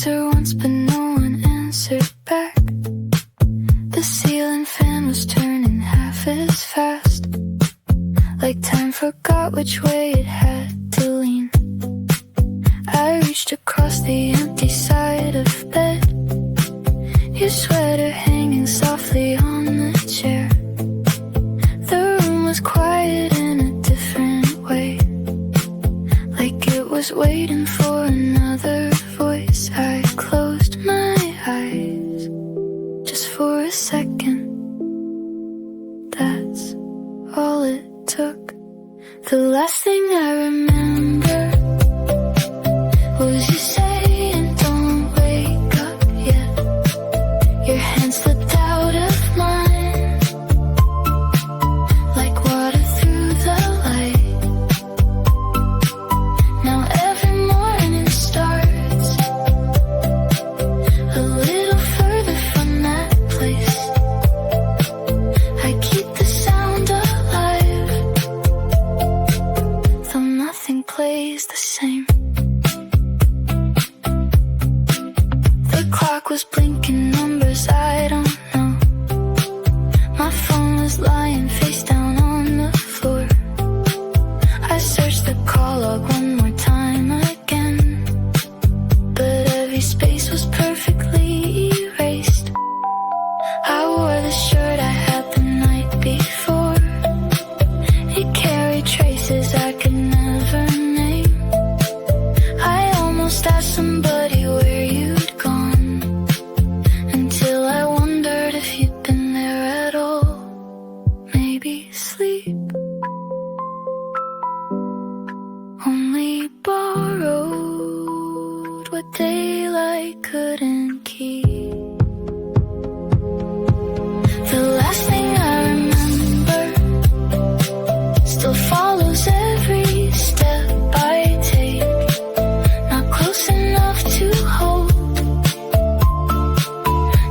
answer once, but no one answered back. The ceiling fan was turning half as fast, like time forgot which way it had to lean. I reached across the empty side of bed, your sweater hanging softly on the chair. The room was quiet in a different way, like it was waiting for another voice. I closed my eyes just for a second. That's all it took. The last thing I remember was you saying, "Don't wake up yet." Your hand slipped out of mine, like water through the light. Now every morning starts a little further from that place. I keep the sound alive, though nothing plays the same. The clock was blinking numbers, I don't know. My phone was lying face down on the floor. I searched the call log one more time again, but every space was perfectly erased. I wore the shirt I had the night before. It carried traces I could never name. I almost asked somebody where you'd gone, until I wondered if you'd been there at all. Maybe sleep, only borrowed what daylight couldn't keep. The last thing I remember still follows every step I take. Not close enough to hold,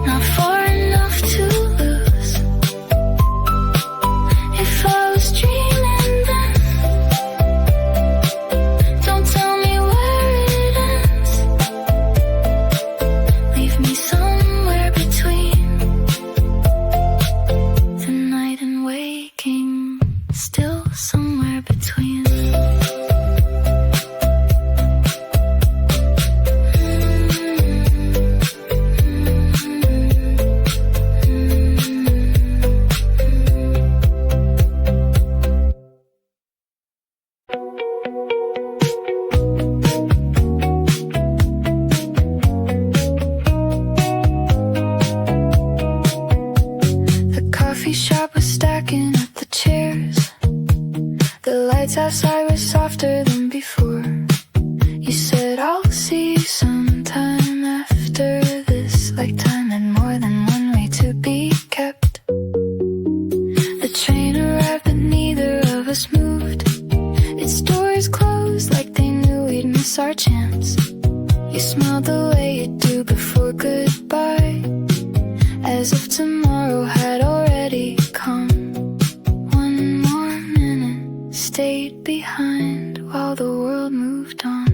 not far enough to lose. If I was dreaming then, don't tell me where it ends. Leave me somewhere between the night and waking, still somewhere between. The coffee shop was stacking up the chairs. The lights outside were softer than before. You said, "I'll see you sometime after this," like time had more than one way to be kept. The train arrived but neither of us moved. Its doors closed like they knew we'd miss our chance. You smiled the way you do before goodbye, as if tomorrow had already come. One more minute stayed behind while the world moved on.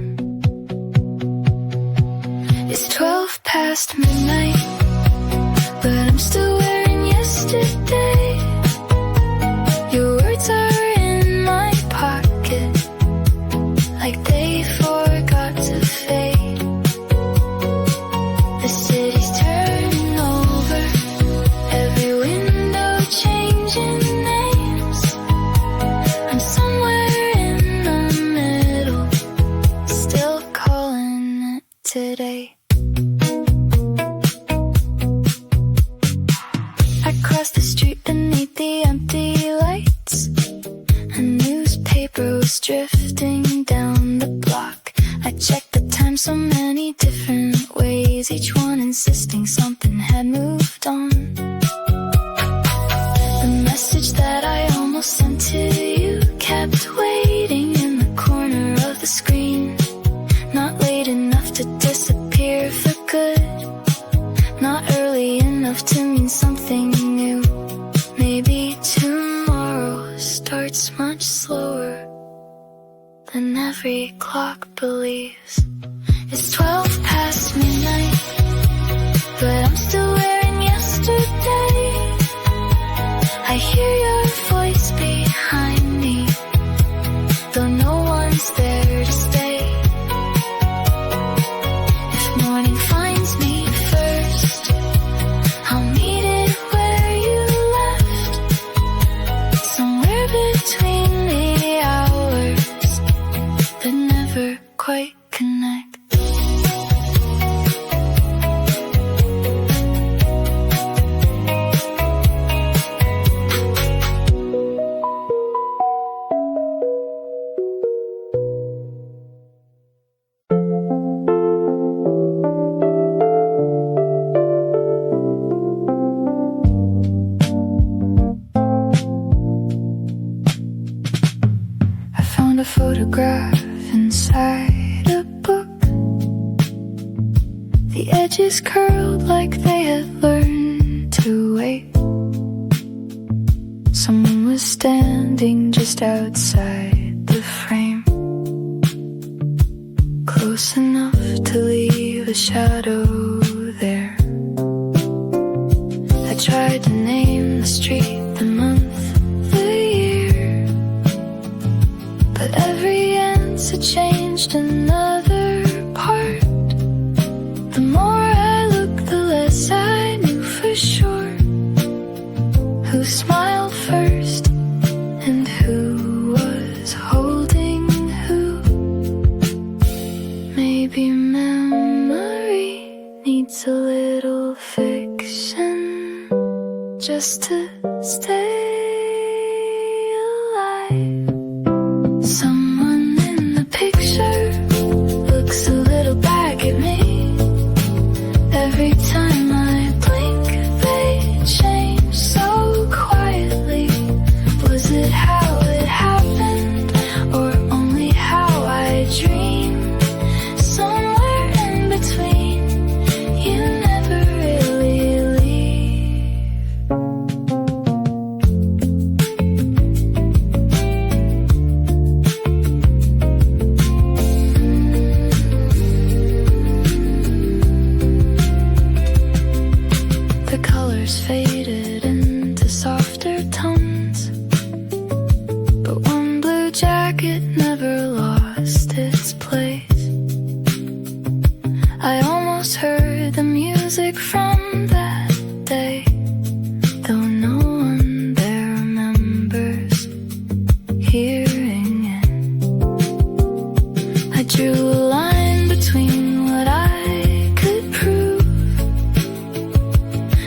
It's 12 past midnight, but I'm still wearing yesterday. Your words are in my pocket, like they forgot to fade. The city's turning over, every window changing names. I'm somewhere in the middle, still calling it today. I crossed the street beneath the empty lights. A newspaper was drifting down the block. I checked the time so many different ways, each one insisting something had moved on. The message that I almost sent to you kept waiting in the corner of the screen. Not late enough to disappear for good, not early enough to mean something new. Maybe tomorrow starts much slower than every clock believes. It's 12 past midnight. but I'm still wearing yesterday. I hear your voice behind me, though no one's there to stay. If morning finds me first, I'll meet it where you left, somewhere between the hours that never quite connect. A photograph inside a book. The edges curled like they had learned to wait. Someone was standing just outside the frame, close enough to leave a shadow there. I tried to name the street, the month, the year, but every answer changed another part. The more I looked, the less I knew for sure who smiled first and who was holding who. Maybe memory needs a little fiction just to stay alive. Someone in the picture looks a little back at me. Every time I blink, they change so quietly. Was it how it happened, or only how I dreamed? Somewhere in between, you never really leave. The colors faded into softer tones, but one blue jacket never lost its place. I almost heard the music from that day, though no one there remembers hearing it. I drew a line between what I could prove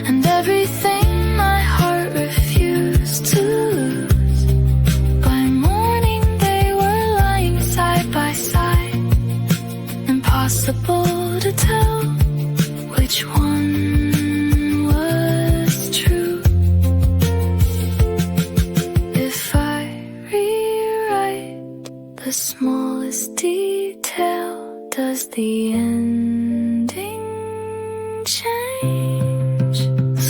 and everything my heart refused to lose. By morning they were lying side by side, impossible to tell which one was true. If I rewrite the smallest detail, does the ending change?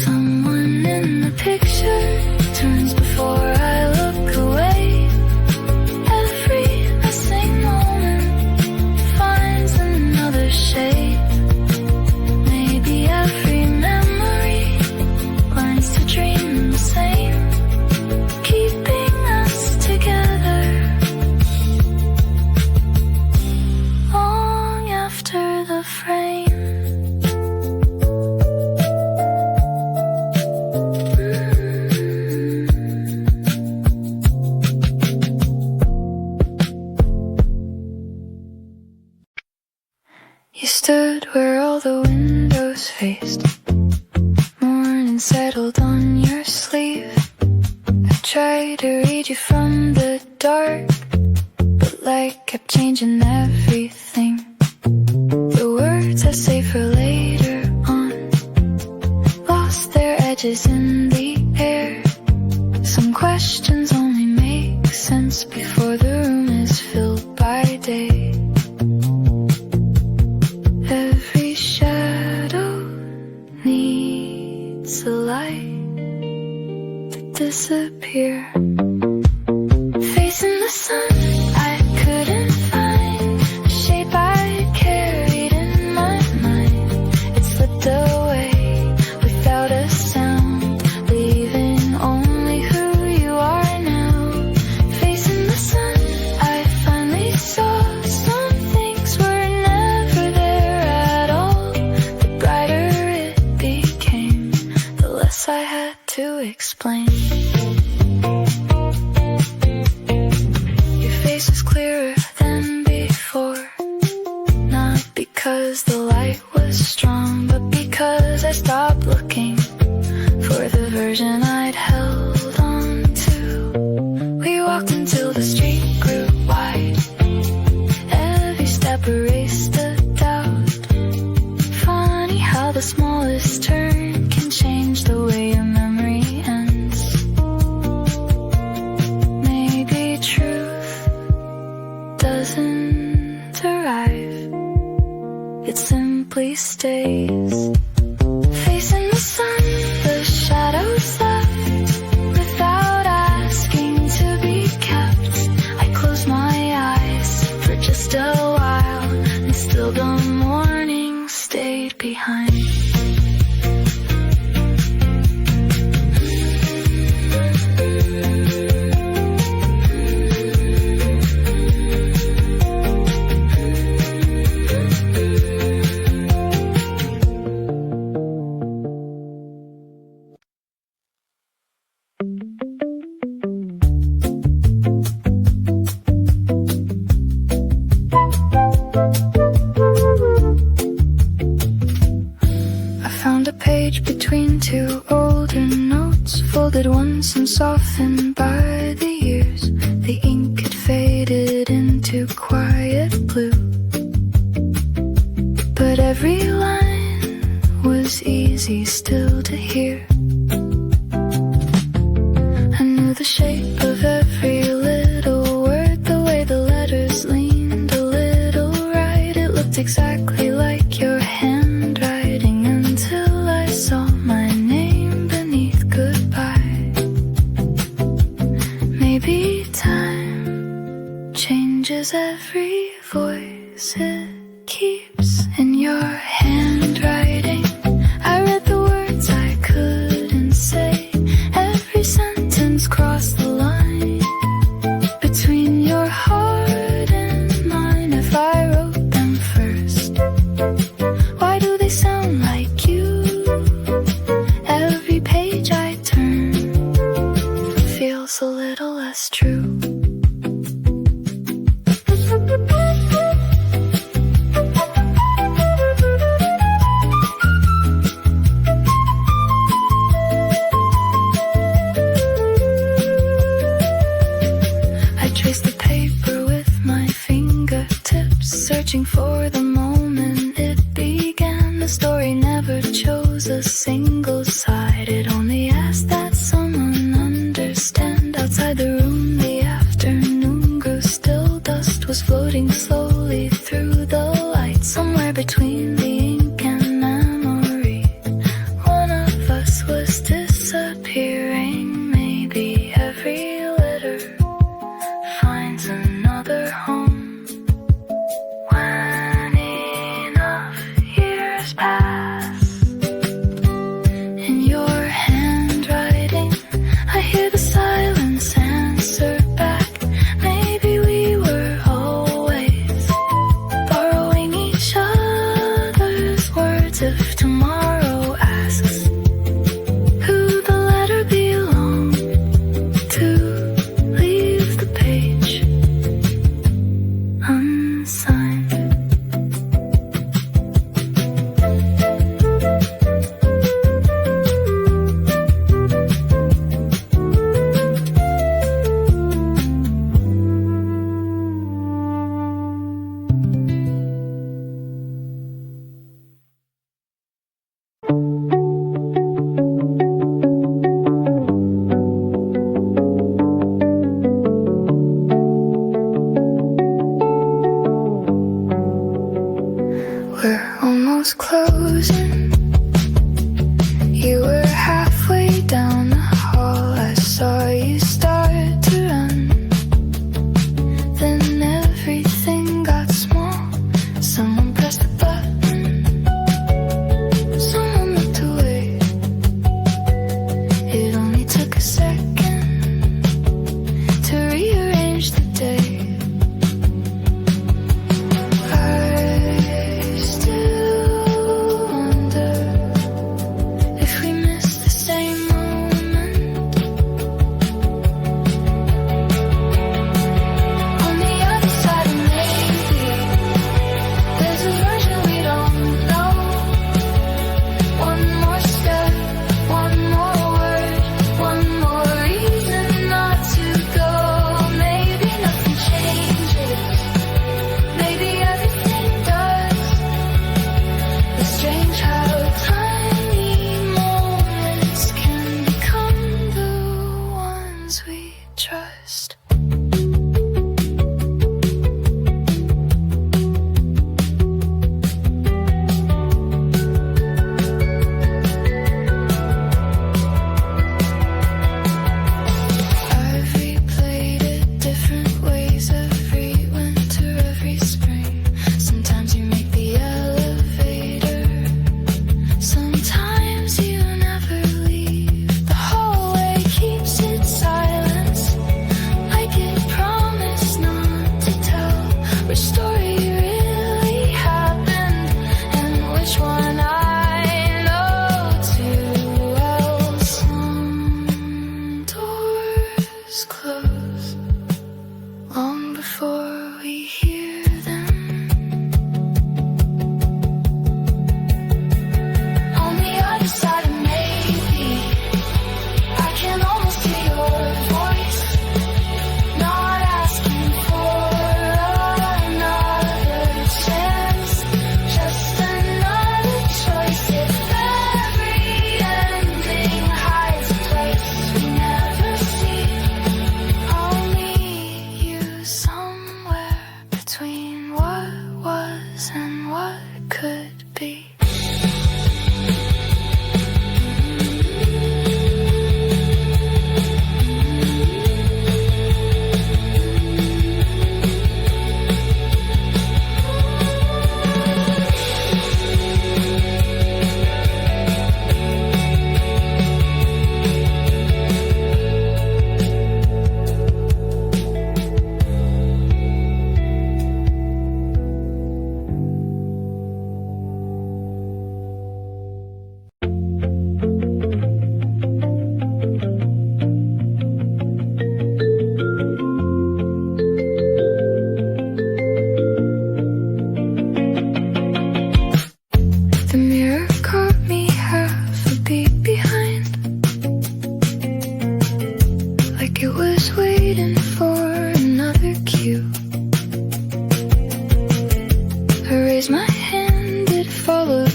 Someone in the picture turns before I look away. Every missing moment finds another shape. Maybe every memory learns to dream the same, keeping us together long after the frame. You stood where all the windows faced. Morning settled on your sleeve. I tried to read you from the dark, but light kept changing everything. The words I say for later on lost their edges in the air. Some questions only make sense before the room is filled by day. Every shadow needs a light to disappear. Facing the sun, I couldn't find a shape I carried in my mind. It slipped away. the smallest turn can change the way a memory ends. Maybe truth doesn't arrive, it simply stays. Facing the sun, the shadows left, without asking to be kept. I close my eyes for just a while, and still the morning stayed behind. Between two older notes, folded once and softened by the years. The ink had faded into quiet blue, but every line was easy still to hear. I knew the shape of every little word, the way the letters leaned a little right. It looked exactly like your handwriting until I saw my name beneath goodbye. Maybe time changes every voice it keeps. In your handwriting, I read the words I couldn't say. Every sentence crossed the line between your heart and mine. If I wrote them first, why do they sound like you? Every page I turn feels a little less true. I trace the paper with my fingertips, searching for the moment it began. The story never chose a single side, it only asked that someone understand. Outside the room, the afternoon grew still. Dust was floating slowly through the light. Somewhere between the ink and memory, one of us was disappearing. Maybe every letter finds another home when enough years pass. In your handwriting, I hear the silence answer back. Maybe we were always borrowing each other's words. If tomorrow asks who the letter belonged to, leave the page unsigned. We're almost closing. You were halfway down the hall. I saw you start to run. Then everything got small. Someone pressed the button. Someone looked away. It only took a second to rearrange the day. I still wonder if we missed the same moment.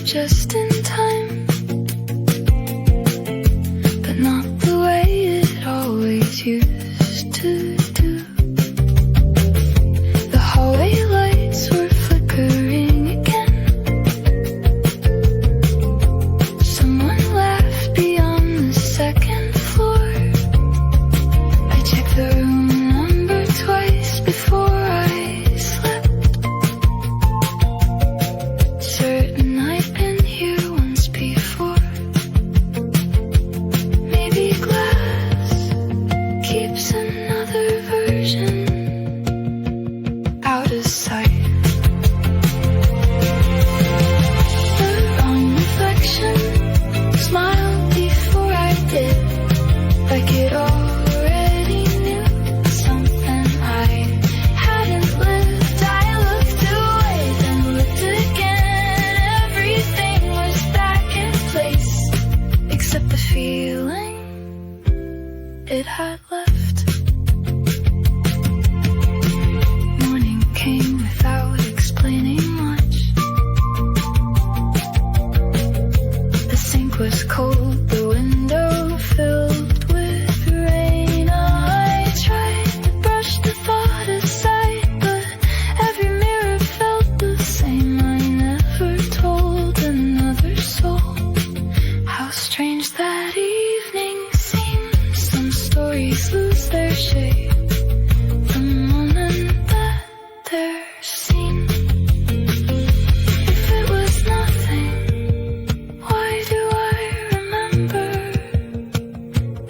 just in time, but not the way it always used to do. The hallway lights were flickering again. Someone laughed beyond the second floor. I checked the room number twice before I slept. Certain I'd been here once before. Maybe glass keeps another version out of sight. The wrong reflection smiled before I did, like it already knew something I hadn't lived. I looked away, then looked again. Everything was back in place, except the feeling it had left. Morning came without explaining much. The sink was cold, the window filled with rain. I tried to brush the thought aside, but every mirror felt the same. I never told another soul how strange that evening seemed. Some stories lose their shape the moment that they're seen. If it was nothing, why do I remember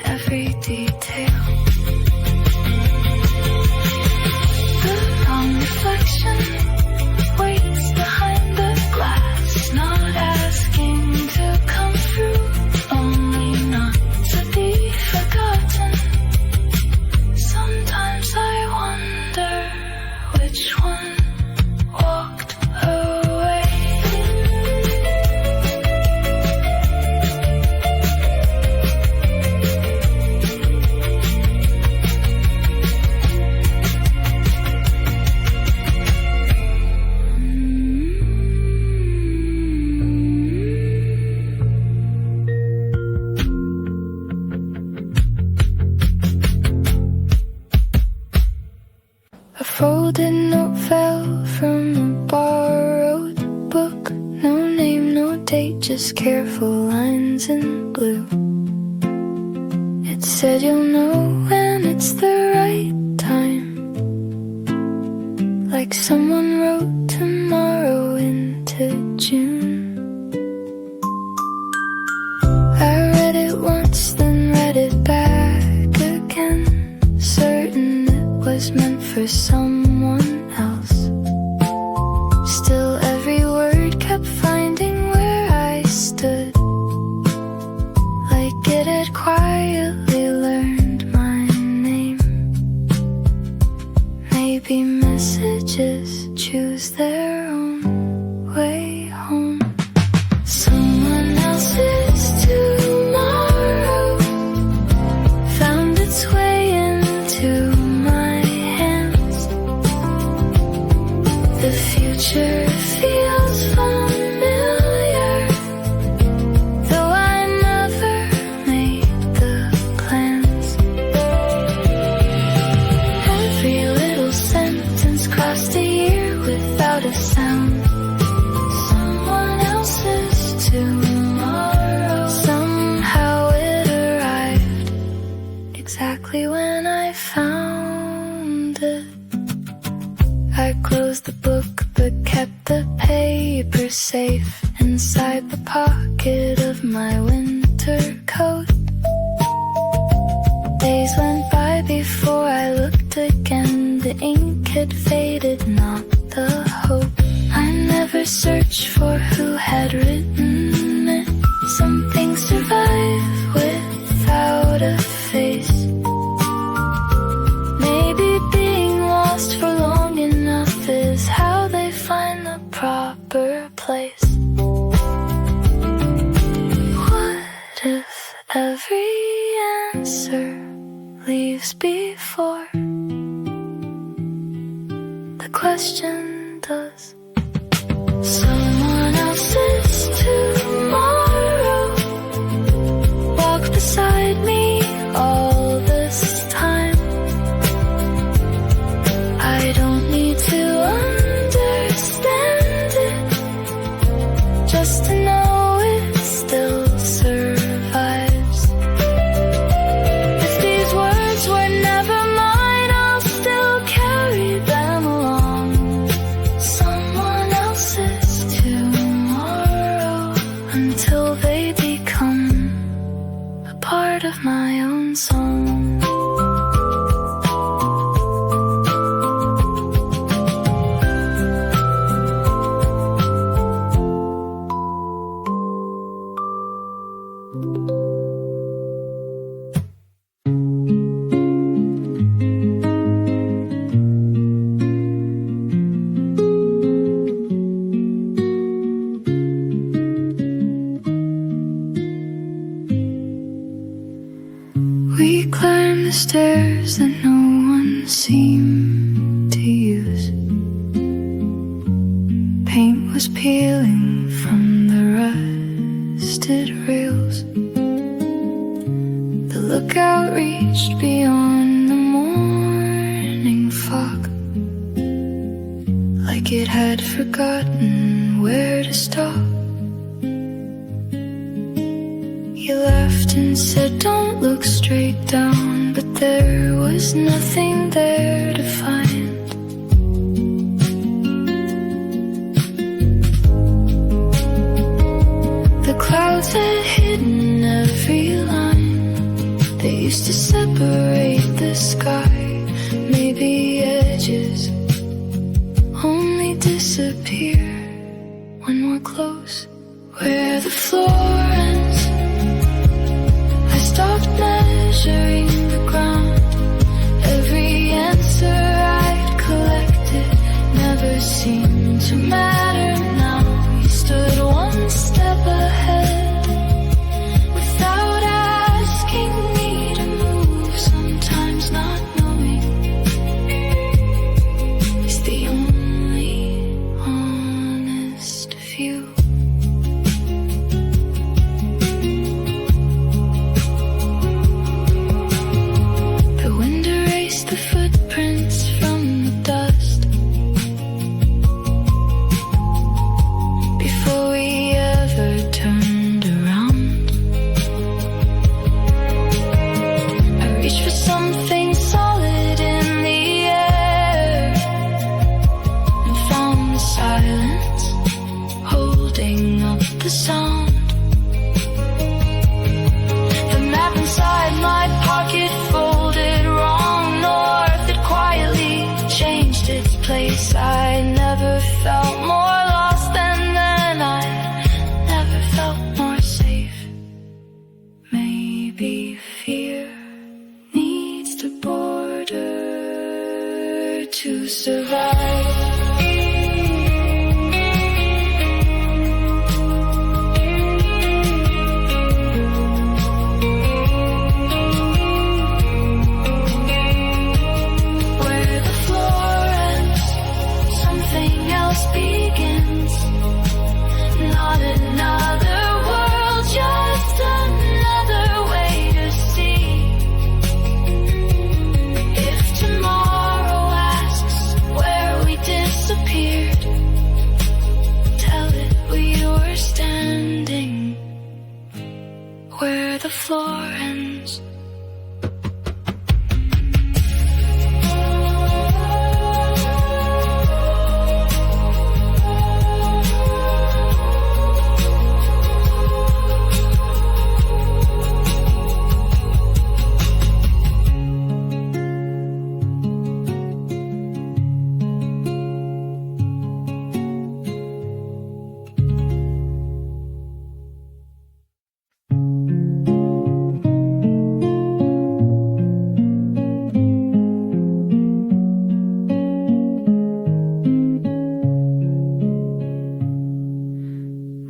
every detail? The wrong reflection waits behind the glass, not asking to come through, only not to be forgotten. Sometimes I wonder which one walked away. A folded note fell from a borrowed book. No name, no date, just careful lines in blue. It said you'll know when it's the right time, like someone wrote tomorrow into June. I read it once, then read it back again, certain it was meant for someone else. Still every word kept finding where I stood, like it had quietly learned my name. Maybe messages choose their own way home. Someone else's tomorrow found its way into my hands. The future feels familiar, though I never made the plans. Every little sentence crossed a year without a sound. Someone else's tomorrow. Somehow it arrived exactly when I found it. I closed the book but kept the paper safe inside the pocket of my winter coat. Days went by before I looked again. The ink had faded, not the hope. I never searched for who had written it. Some things survive without a face. Maybe being lost for long enough is how they find the proper place. What if every answer leaves before the question does? Someone else's too. until they become a part of my own song. We climbed the stairs that no one seemed to use. Paint was peeling from the rusted rails. The lookout reached beyond the morning fog, like it had forgotten where to stop. You laughed and said, don't look straight down, but there was nothing there to find. The clouds had hidden every line that used to separate the sky. Maybe edges only disappear when we're close. Where the floor ends, I stopped measuring the ground. Every answer I'd collected never seemed to matter now. You stood one step ahead without asking me to move. Sometimes not knowing is the only honest view. The footprints from the dust before we ever turned around. I reached for something solid in the air and found the silence holding up the sound. The map inside my pocket folded wrong north. It quietly changed its place. I never felt more lost than then. I never felt more safe. Maybe fear needs the border to survive. Begins, not another world, just another way to see. If tomorrow asks where we disappeared, tell it we were standing where the floor ends.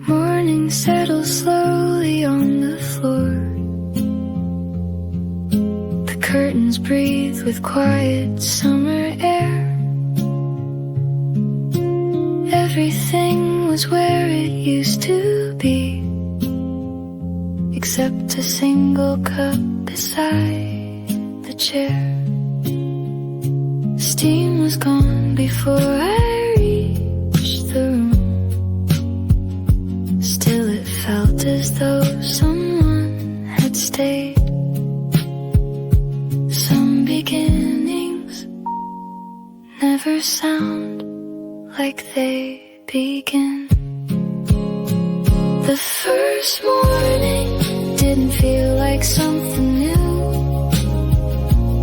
Morning settles slowly on the floor. The curtains breathe with quiet summer air. Everything was where it used to be, except a single cup beside the chair. Steam was gone before I reached the room. Still it felt as though someone had stayed. Some beginnings never sound like they begin. The first morning didn't feel like something new.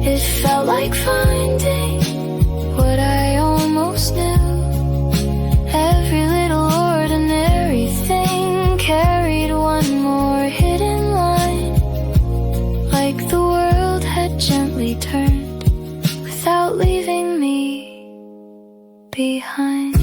It felt like finding what I almost knew. Every little ordinary thing carried one more hidden line, like the world had gently turned without leaving me behind.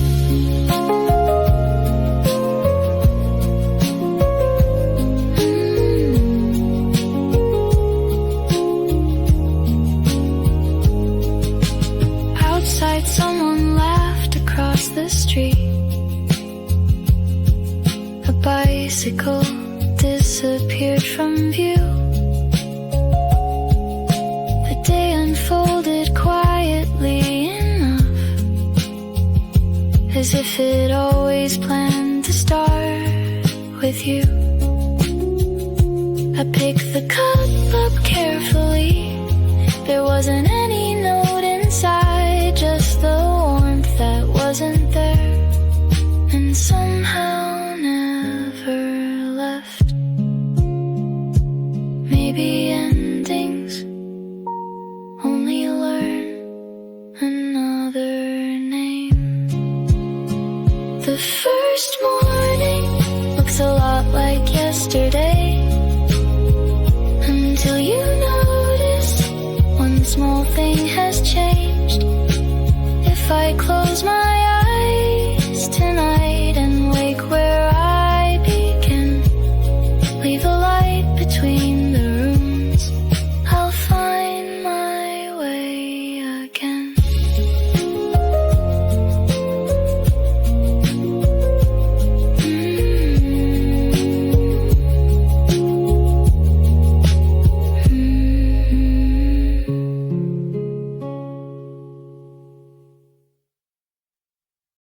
Someone laughed across the street. A bicycle disappeared from view. The day unfolded quietly enough, as if it always planned to start with you. I picked the cup up carefully. There wasn't any note inside, just the warmth that wasn't there and somehow never left. Maybe endings only learn another name. The first morning looks a lot like yesterday, until you notice one small thing has changed. If I close my